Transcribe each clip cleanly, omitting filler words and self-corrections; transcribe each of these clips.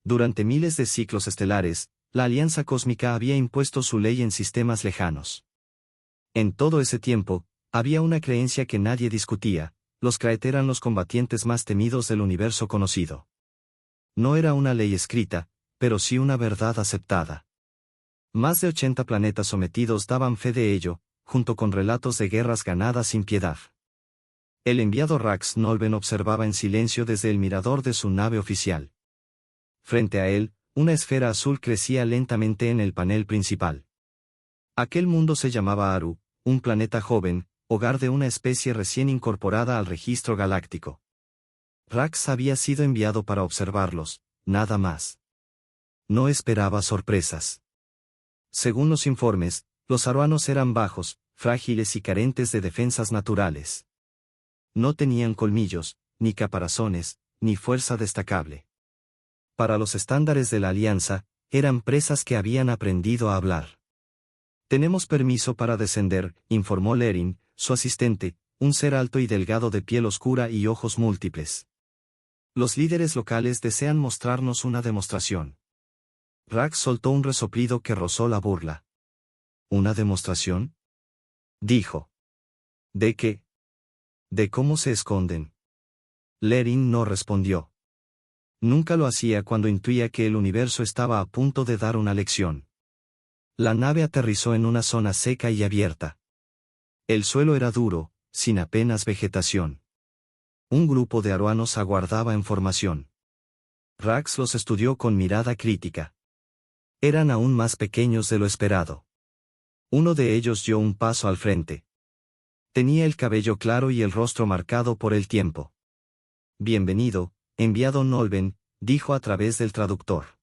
Durante miles de ciclos estelares, la Alianza Cósmica había impuesto su ley en sistemas lejanos. En todo ese tiempo, había una creencia que nadie discutía: los Kraet eran los combatientes más temidos del universo conocido. No era una ley escrita, pero sí una verdad aceptada. Más de 80 planetas sometidos daban fe de ello, junto con relatos de guerras ganadas sin piedad. El enviado Rax Nolven observaba en silencio desde el mirador de su nave oficial. Frente a él, una esfera azul crecía lentamente en el panel principal. Aquel mundo se llamaba Aru, un planeta joven, hogar de una especie recién incorporada al registro galáctico. Rax había sido enviado para observarlos, nada más. No esperaba sorpresas. Según los informes, los aruanos eran bajos, frágiles y carentes de defensas naturales. No tenían colmillos, ni caparazones, ni fuerza destacable. Para los estándares de la Alianza, eran presas que habían aprendido a hablar. «Tenemos permiso para descender», informó Lerin, su asistente, un ser alto y delgado de piel oscura y ojos múltiples. «Los líderes locales desean mostrarnos una demostración». Rax soltó un resoplido que rozó la burla. «¿Una demostración?», dijo. «¿De qué?». «De cómo se esconden». Lerin no respondió. Nunca lo hacía cuando intuía que el universo estaba a punto de dar una lección. La nave aterrizó en una zona seca y abierta. El suelo era duro, sin apenas vegetación. Un grupo de aruanos aguardaba en formación. Rax los estudió con mirada crítica. Eran aún más pequeños de lo esperado. Uno de ellos dio un paso al frente. Tenía el cabello claro y el rostro marcado por el tiempo. «Bienvenido, enviado Nolven», dijo a través del traductor.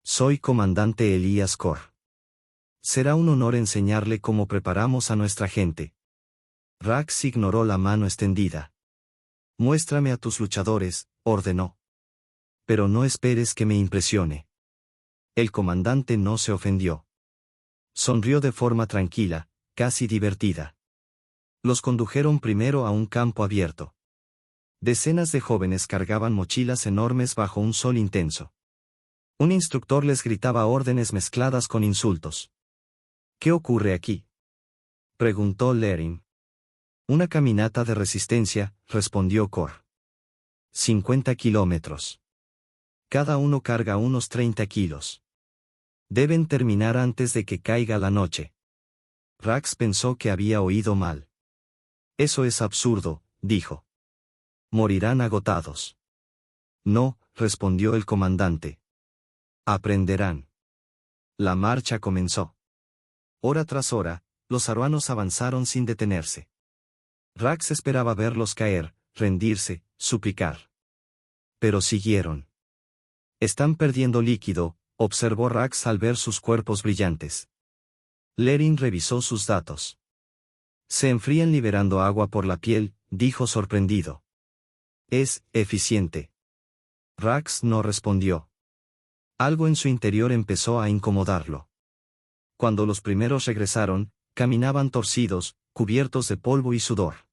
«Soy comandante Elías Kor. Será un honor enseñarle cómo preparamos a nuestra gente». Rax ignoró la mano extendida. «Muéstrame a tus luchadores», ordenó. «Pero no esperes que me impresione». El comandante no se ofendió. Sonrió de forma tranquila, casi divertida. Los condujeron primero a un campo abierto. Decenas de jóvenes cargaban mochilas enormes bajo un sol intenso. Un instructor les gritaba órdenes mezcladas con insultos. «¿Qué ocurre aquí?», preguntó Lerin. «Una caminata de resistencia», respondió Kor. 50 kilómetros. Cada uno carga unos 30 kilos. Deben terminar antes de que caiga la noche. Rax pensó que había oído mal. «Eso es absurdo», dijo. «Morirán agotados». «No», respondió el comandante. «Aprenderán». La marcha comenzó. Hora tras hora, los aruanos avanzaron sin detenerse. Rax esperaba verlos caer, rendirse, suplicar. Pero siguieron. «Están perdiendo líquido», observó Rax al ver sus cuerpos brillantes. Lerin revisó sus datos. «Se enfrían liberando agua por la piel», dijo sorprendido. «Es eficiente». Rax no respondió. Algo en su interior empezó a incomodarlo. Cuando los primeros regresaron, caminaban torcidos, cubiertos de polvo y sudor.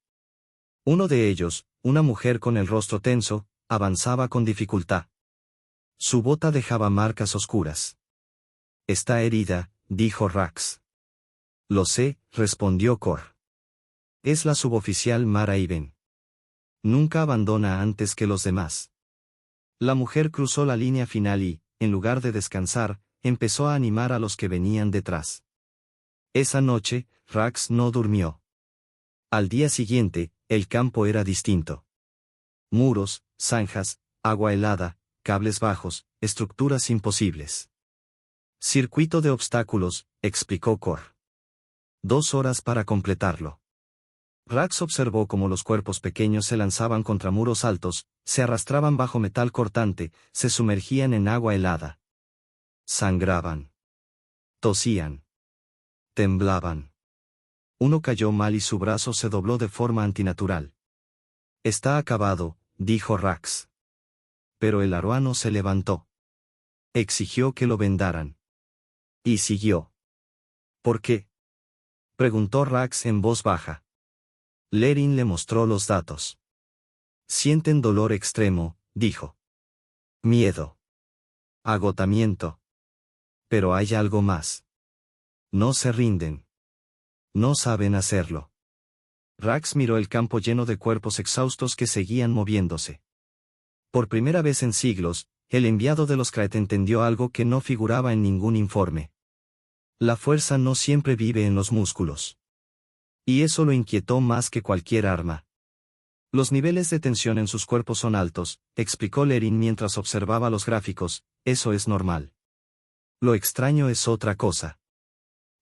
Uno de ellos, una mujer con el rostro tenso, avanzaba con dificultad. Su bota dejaba marcas oscuras. «Está herida», dijo Rax. «Lo sé», respondió Kor. «Es la suboficial Mara Iben. Nunca abandona antes que los demás». La mujer cruzó la línea final y, en lugar de descansar, empezó a animar a los que venían detrás. Esa noche, Rax no durmió. Al día siguiente, el campo era distinto. Muros, zanjas, agua helada, cables bajos, estructuras imposibles. «Circuito de obstáculos», explicó Kor. 2 horas para completarlo. Rax observó cómo los cuerpos pequeños se lanzaban contra muros altos, se arrastraban bajo metal cortante, se sumergían en agua helada. Sangraban. Tosían. Temblaban. Uno cayó mal y su brazo se dobló de forma antinatural. «Está acabado», dijo Rax. Pero el aruano se levantó. Exigió que lo vendaran. Y siguió. «¿Por qué?», preguntó Rax en voz baja. Lerin le mostró los datos. «Sienten dolor extremo», dijo. «Miedo. agotamiento. Pero hay algo más. No se rinden. No saben hacerlo. Rax miró el campo lleno de cuerpos exhaustos que seguían moviéndose. Por primera vez en siglos, el enviado de los Kraet entendió algo que no figuraba en ningún informe. La fuerza no siempre vive en los músculos. Y eso lo inquietó más que cualquier arma. Los niveles de tensión en sus cuerpos son altos, explicó Lerin mientras observaba los gráficos, eso es normal. Lo extraño es otra cosa.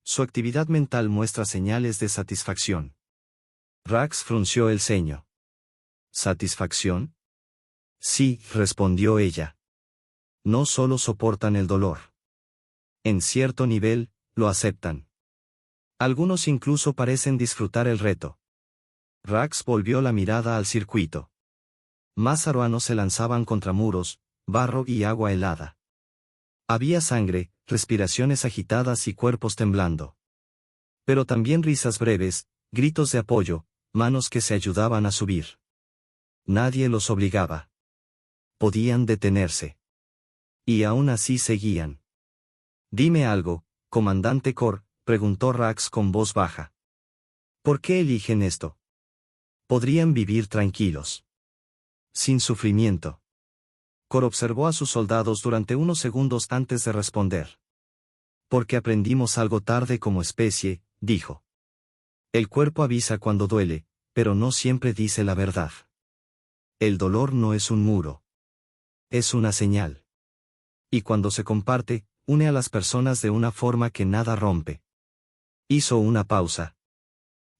Su actividad mental muestra señales de satisfacción. Rax frunció el ceño. ¿Satisfacción? Sí, respondió ella. No solo soportan el dolor. En cierto nivel, lo aceptan. Algunos incluso parecen disfrutar el reto. Rax volvió la mirada al circuito. Más aruanos se lanzaban contra muros, barro y agua helada. Había sangre, respiraciones agitadas y cuerpos temblando. Pero también risas breves, gritos de apoyo, manos que se ayudaban a subir. Nadie los obligaba. Podían detenerse. Y aún así seguían. Dime algo, comandante Kor, preguntó Rax con voz baja. ¿Por qué eligen esto? Podrían vivir tranquilos. Sin sufrimiento. Kor observó a sus soldados durante unos segundos antes de responder. Porque aprendimos algo tarde como especie, dijo. El cuerpo avisa cuando duele, pero no siempre dice la verdad. El dolor no es un muro. Es una señal. Y cuando se comparte, une a las personas de una forma que nada rompe. Hizo una pausa.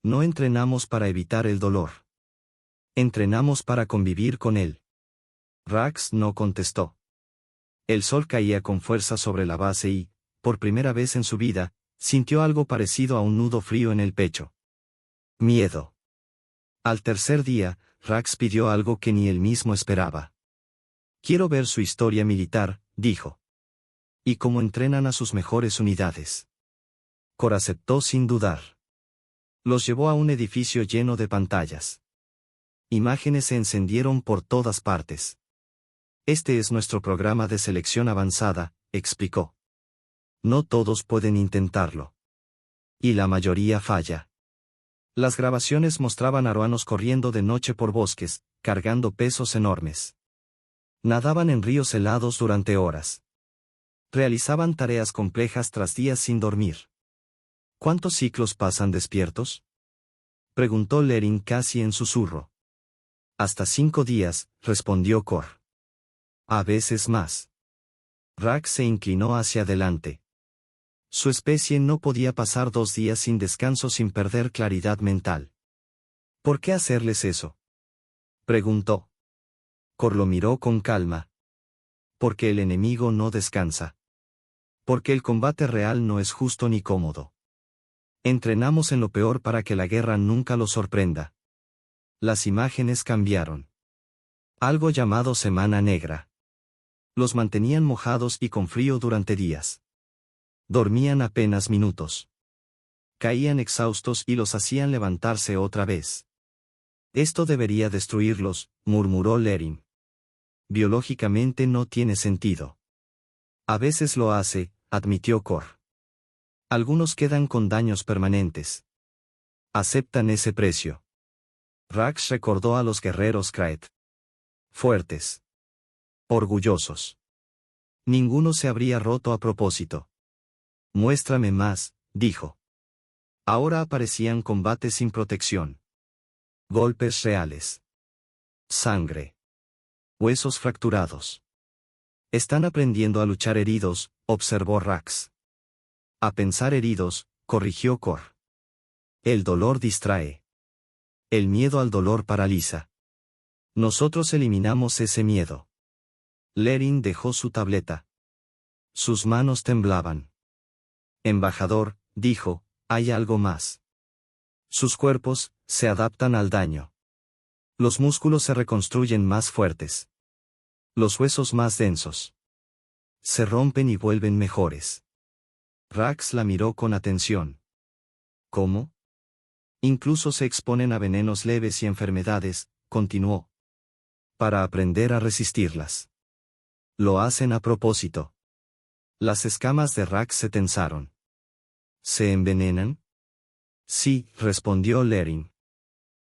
No entrenamos para evitar el dolor. Entrenamos para convivir con él. Rax no contestó. El sol caía con fuerza sobre la base y, por primera vez en su vida, sintió algo parecido a un nudo frío en el pecho. Miedo. Al tercer día, Rax pidió algo que ni él mismo esperaba. Quiero ver su historia militar, dijo. Y cómo entrenan a sus mejores unidades. Kor aceptó sin dudar. Los llevó a un edificio lleno de pantallas. Imágenes se encendieron por todas partes. Este es nuestro programa de selección avanzada, explicó. No todos pueden intentarlo. Y la mayoría falla. Las grabaciones mostraban aruanos corriendo de noche por bosques, cargando pesos enormes. Nadaban en ríos helados durante horas. Realizaban tareas complejas tras días sin dormir. ¿Cuántos ciclos pasan despiertos? Preguntó Lerin casi en susurro. Hasta 5 días, respondió Kor. A veces más. Rax se inclinó hacia adelante. Su especie no podía pasar 2 días sin descanso sin perder claridad mental. ¿Por qué hacerles eso? Preguntó. Kor lo miró con calma. Porque el enemigo no descansa. Porque el combate real no es justo ni cómodo. Entrenamos en lo peor para que la guerra nunca los sorprenda. Las imágenes cambiaron. Algo llamado Semana Negra. Los mantenían mojados y con frío durante días. Dormían apenas minutos. Caían exhaustos y los hacían levantarse otra vez. Esto debería destruirlos, murmuró Lerin. Biológicamente no tiene sentido. A veces lo hace, admitió Kor. Algunos quedan con daños permanentes. Aceptan ese precio. Rax recordó a los guerreros Kraet. Fuertes. Orgullosos. Ninguno se habría roto a propósito. Muéstrame más, dijo. Ahora aparecían combates sin protección. Golpes reales. Sangre. Huesos fracturados. Están aprendiendo a luchar heridos, observó Rax. A pensar heridos, corrigió Kor. El dolor distrae. El miedo al dolor paraliza. Nosotros eliminamos ese miedo. Lerin dejó su tableta. Sus manos temblaban. Embajador, dijo, hay algo más. Sus cuerpos se adaptan al daño. Los músculos se reconstruyen más fuertes. Los huesos más densos. Se rompen y vuelven mejores. Rax la miró con atención. ¿Cómo? Incluso se exponen a venenos leves y enfermedades, continuó. Para aprender a resistirlas. Lo hacen a propósito. Las escamas de Rax se tensaron. ¿Se envenenan? Sí, respondió Lerin.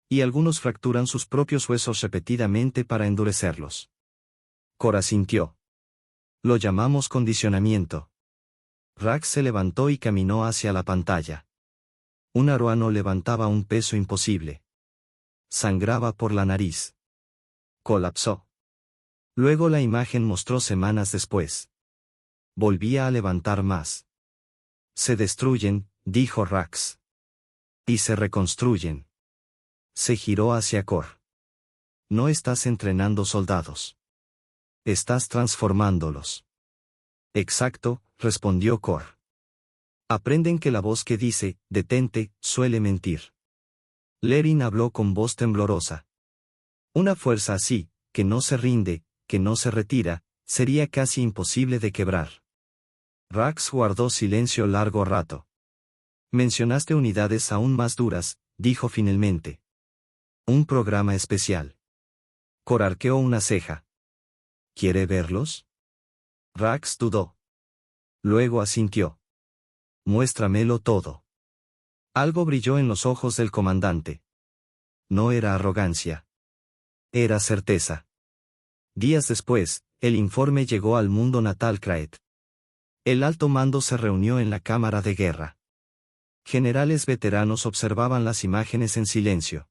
Y algunos fracturan sus propios huesos repetidamente para endurecerlos. Cor asintió. Lo llamamos condicionamiento. Rax se levantó y caminó hacia la pantalla. Un aruano levantaba un peso imposible. Sangraba por la nariz. Colapsó. Luego la imagen mostró semanas después. Volvía a levantar más. Se destruyen, dijo Rax. Y se reconstruyen. Se giró hacia Cor. No estás entrenando soldados. Estás transformándolos. Exacto, respondió Cor. Aprenden que la voz que dice, detente, suele mentir. Lerin habló con voz temblorosa. Una fuerza así, que no se rinde, que no se retira, sería casi imposible de quebrar. Rax guardó silencio largo rato. Mencionaste unidades aún más duras, dijo finalmente. Un programa especial. Cor arqueó una ceja. ¿Quiere verlos? Rax dudó. Luego asintió. Muéstramelo todo. Algo brilló en los ojos del comandante. No era arrogancia. Era certeza. Días después, el informe llegó al mundo natal Kraet. El alto mando se reunió en la cámara de guerra. Generales veteranos observaban las imágenes en silencio.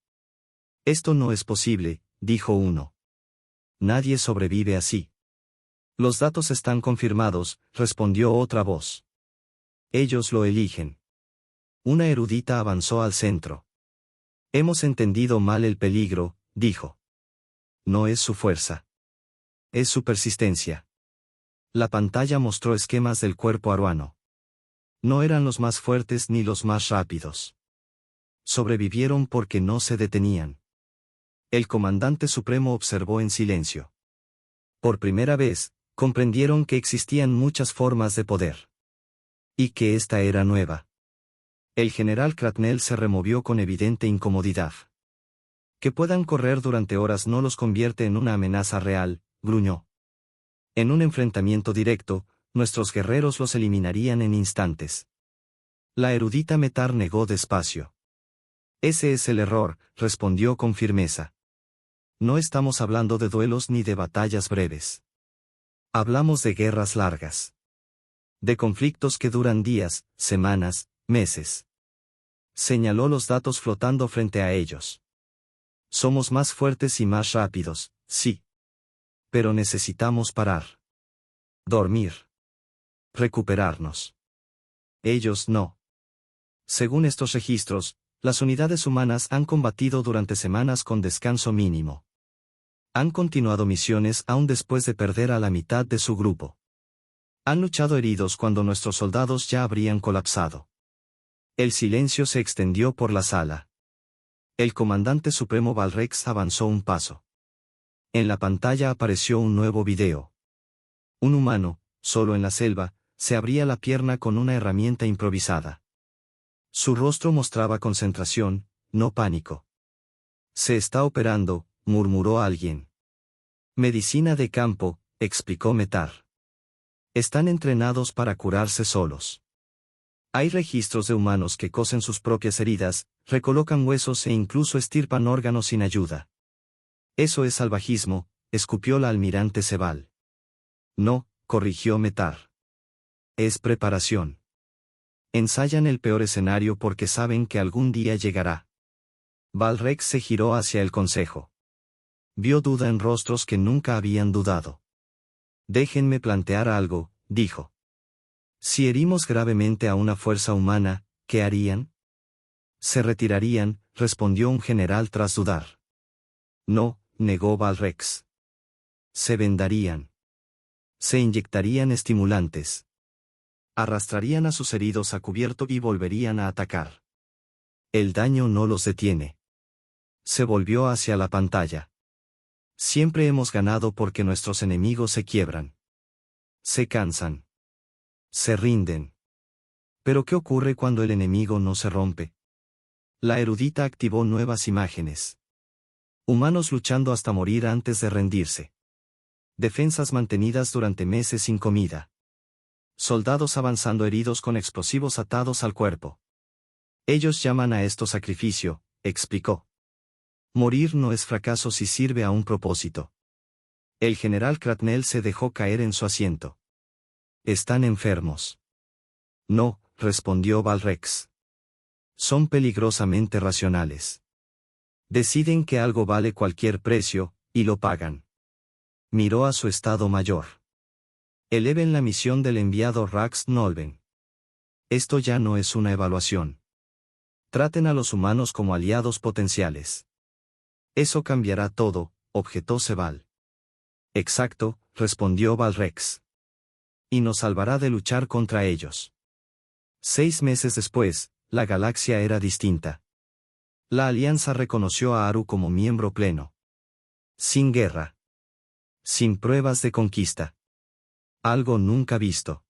Esto no es posible, dijo uno. Nadie sobrevive así. Los datos están confirmados, respondió otra voz. Ellos lo eligen. Una erudita avanzó al centro. Hemos entendido mal el peligro, dijo. No es su fuerza. Es su persistencia. La pantalla mostró esquemas del cuerpo aruano. No eran los más fuertes ni los más rápidos. Sobrevivieron porque no se detenían. El comandante supremo observó en silencio. Por primera vez, comprendieron que existían muchas formas de poder. Y que esta era nueva. El general Cratnell se removió con evidente incomodidad. Que puedan correr durante horas no los convierte en una amenaza real, gruñó. En un enfrentamiento directo, nuestros guerreros los eliminarían en instantes. La erudita Metar negó despacio. Ese es el error, respondió con firmeza. No estamos hablando de duelos ni de batallas breves. Hablamos de guerras largas. De conflictos que duran días, semanas, meses. Señaló los datos flotando frente a ellos. Somos más fuertes y más rápidos, sí. Pero necesitamos parar. Dormir. Recuperarnos. Ellos no. Según estos registros, las unidades humanas han combatido durante semanas con descanso mínimo. Han continuado misiones aún después de perder a la mitad de su grupo. Han luchado heridos cuando nuestros soldados ya habrían colapsado. El silencio se extendió por la sala. El comandante supremo Valrex avanzó un paso. En la pantalla apareció un nuevo video. Un humano, solo en la selva, se abría la pierna con una herramienta improvisada. Su rostro mostraba concentración, no pánico. Se está operando, murmuró alguien. Medicina de campo, explicó Metar. Están entrenados para curarse solos. Hay registros de humanos que cosen sus propias heridas, recolocan huesos e incluso estirpan órganos sin ayuda. Eso es salvajismo, escupió la almirante Sebal. No, corrigió Metar. Es preparación. Ensayan el peor escenario porque saben que algún día llegará. Valrex se giró hacia el consejo. Vio duda en rostros que nunca habían dudado. Déjenme plantear algo, dijo. Si herimos gravemente a una fuerza humana, ¿qué harían? Se retirarían, respondió un general tras dudar. No, negó Valrex. Se vendarían. Se inyectarían estimulantes. Arrastrarían a sus heridos a cubierto y volverían a atacar. El daño no los detiene. Se volvió hacia la pantalla. Siempre hemos ganado porque nuestros enemigos se quiebran. Se cansan. Se rinden. ¿Pero qué ocurre cuando el enemigo no se rompe? La erudita activó nuevas imágenes. Humanos luchando hasta morir antes de rendirse. Defensas mantenidas durante meses sin comida. Soldados avanzando heridos con explosivos atados al cuerpo. Ellos llaman a esto sacrificio, explicó. Morir no es fracaso si sirve a un propósito. El general Cratnell se dejó caer en su asiento. Están enfermos. No, respondió Valrex. Son peligrosamente racionales. Deciden que algo vale cualquier precio, y lo pagan. Miró a su estado mayor. Eleven la misión del enviado Rax Nolven. Esto ya no es una evaluación. Traten a los humanos como aliados potenciales. Eso cambiará todo, objetó Sebal. Exacto, respondió Valrex. Y nos salvará de luchar contra ellos. 6 meses después, la galaxia era distinta. La Alianza reconoció a Aru como miembro pleno. Sin guerra. Sin pruebas de conquista. Algo nunca visto.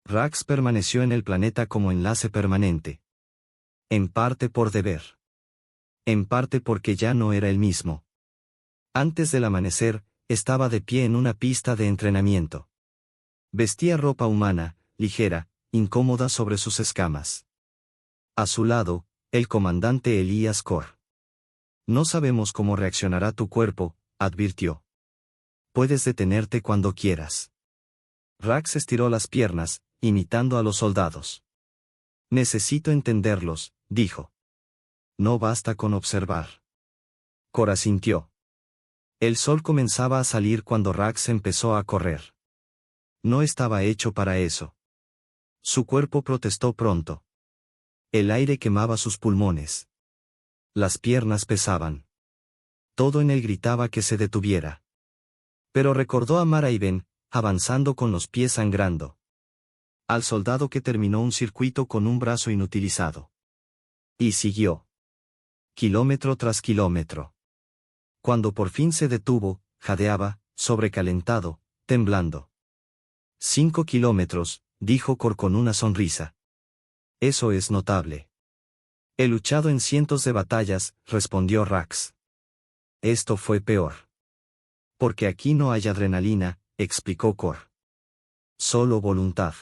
Rax permaneció en el planeta como enlace permanente. En parte por deber. En parte porque ya no era el mismo. Antes del amanecer, estaba de pie en una pista de entrenamiento. Vestía ropa humana, ligera, incómoda sobre sus escamas. A su lado, el comandante Elías Kor. No sabemos cómo reaccionará tu cuerpo, advirtió. Puedes detenerte cuando quieras. Rax estiró las piernas, imitando a los soldados. Necesito entenderlos, dijo. No basta con observar. Kor asintió. El sol comenzaba a salir cuando Rax empezó a correr. No estaba hecho para eso. Su cuerpo protestó pronto. El aire quemaba sus pulmones. Las piernas pesaban. Todo en él gritaba que se detuviera. Pero recordó a Mara Iben, avanzando con los pies sangrando. Al soldado que terminó un circuito con un brazo inutilizado. Y siguió. Kilómetro tras kilómetro. Cuando por fin se detuvo, jadeaba, sobrecalentado, temblando. 5 kilómetros, dijo Kor con una sonrisa. Eso es notable. He luchado en cientos de batallas, respondió Rax. Esto fue peor. Porque aquí no hay adrenalina, explicó Kor. Solo voluntad.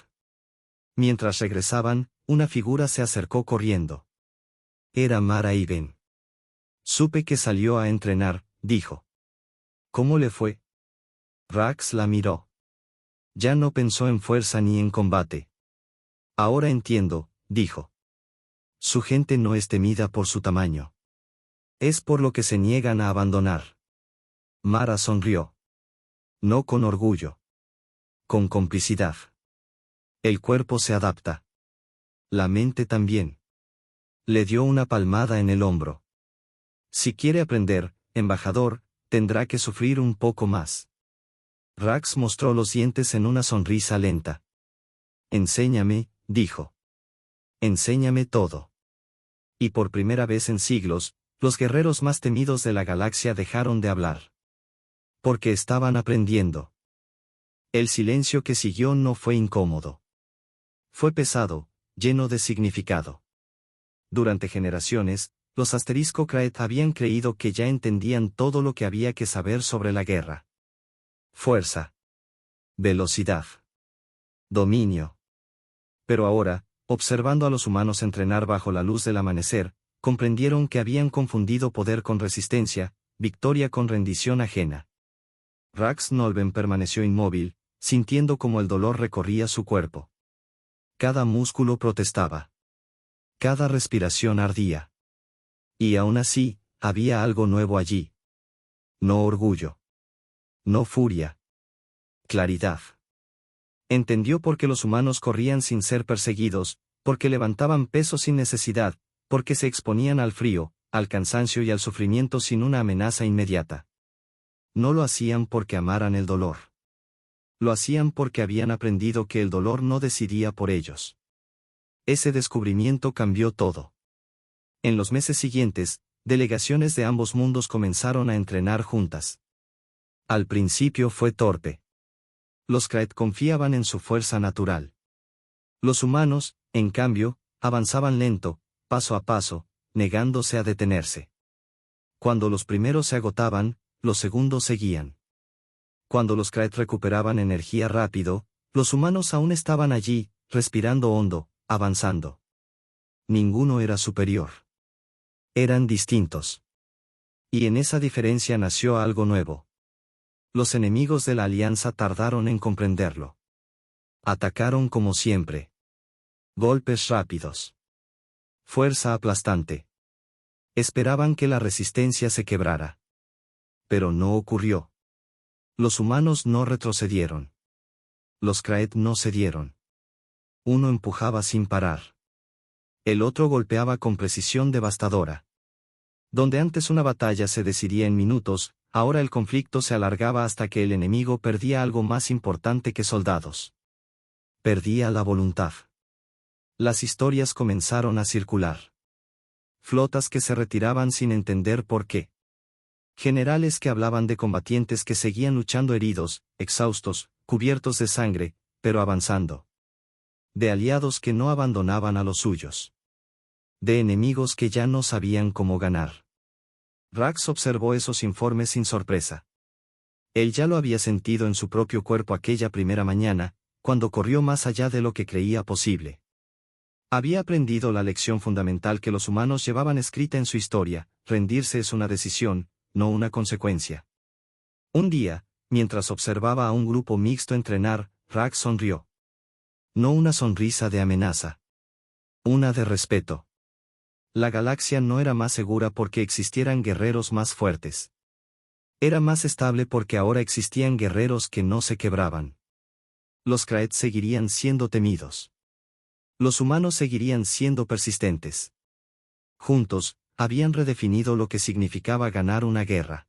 Mientras regresaban, una figura se acercó corriendo. Era Mara Iben. Supe que salió a entrenar, dijo. ¿Cómo le fue? Rax la miró. Ya no pensó en fuerza ni en combate. Ahora entiendo, dijo. Su gente no es temida por su tamaño. Es por lo que se niegan a abandonar. Mara sonrió. No con orgullo. Con complicidad. El cuerpo se adapta. La mente también. Le dio una palmada en el hombro. Si quiere aprender, embajador, tendrá que sufrir un poco más. Rax mostró los dientes en una sonrisa lenta. Enséñame, dijo. Enséñame todo. Y por primera vez en siglos, los guerreros más temidos de la galaxia dejaron de hablar. Porque estaban aprendiendo. El silencio que siguió no fue incómodo. Fue pesado, lleno de significado. Durante generaciones, los Asterisco Kraet habían creído que ya entendían todo lo que había que saber sobre la guerra. Fuerza. Velocidad. Dominio. Pero ahora, observando a los humanos entrenar bajo la luz del amanecer, comprendieron que habían confundido poder con resistencia, victoria con rendición ajena. Rax Nolven permaneció inmóvil, sintiendo como el dolor recorría su cuerpo. Cada músculo protestaba. Cada respiración ardía. Y aún así, había algo nuevo allí. No orgullo. No furia. Claridad. Entendió por qué los humanos corrían sin ser perseguidos, porque levantaban peso sin necesidad, porque se exponían al frío, al cansancio y al sufrimiento sin una amenaza inmediata. No lo hacían porque amaran el dolor. Lo hacían porque habían aprendido que el dolor no decidía por ellos. Ese descubrimiento cambió todo. En los meses siguientes, delegaciones de ambos mundos comenzaron a entrenar juntas. Al principio fue torpe. Los Kraet confiaban en su fuerza natural. Los humanos, en cambio, avanzaban lento, paso a paso, negándose a detenerse. Cuando los primeros se agotaban, los segundos seguían. Cuando los Kraet recuperaban energía rápido, Los humanos aún estaban allí, respirando hondo, avanzando. Ninguno era superior. Eran distintos. Y en esa diferencia nació algo nuevo. Los enemigos de la Alianza tardaron en comprenderlo. Atacaron como siempre. Golpes rápidos. Fuerza aplastante. Esperaban que la resistencia se quebrara. Pero no ocurrió. Los humanos no retrocedieron. Los Kraet no cedieron. Uno empujaba sin parar. El otro golpeaba con precisión devastadora. Donde antes una batalla se decidía en minutos, ahora el conflicto se alargaba hasta que el enemigo perdía algo más importante que soldados. Perdía la voluntad. Las historias comenzaron a circular. Flotas que se retiraban sin entender por qué. Generales que hablaban de combatientes que seguían luchando heridos, exhaustos, cubiertos de sangre, pero avanzando. De aliados que no abandonaban a los suyos. De enemigos que ya no sabían cómo ganar. Rax observó esos informes sin sorpresa. Él ya lo había sentido en su propio cuerpo aquella primera mañana, cuando corrió más allá de lo que creía posible. Había aprendido la lección fundamental que los humanos llevaban escrita en su historia: rendirse es una decisión, no una consecuencia. Un día, mientras observaba a un grupo mixto entrenar, Rax sonrió. No una sonrisa de amenaza. Una de respeto. La galaxia no era más segura porque existieran guerreros más fuertes. Era más estable porque ahora existían guerreros que no se quebraban. Los Kraet seguirían siendo temidos. Los humanos seguirían siendo persistentes. Juntos, habían redefinido lo que significaba ganar una guerra.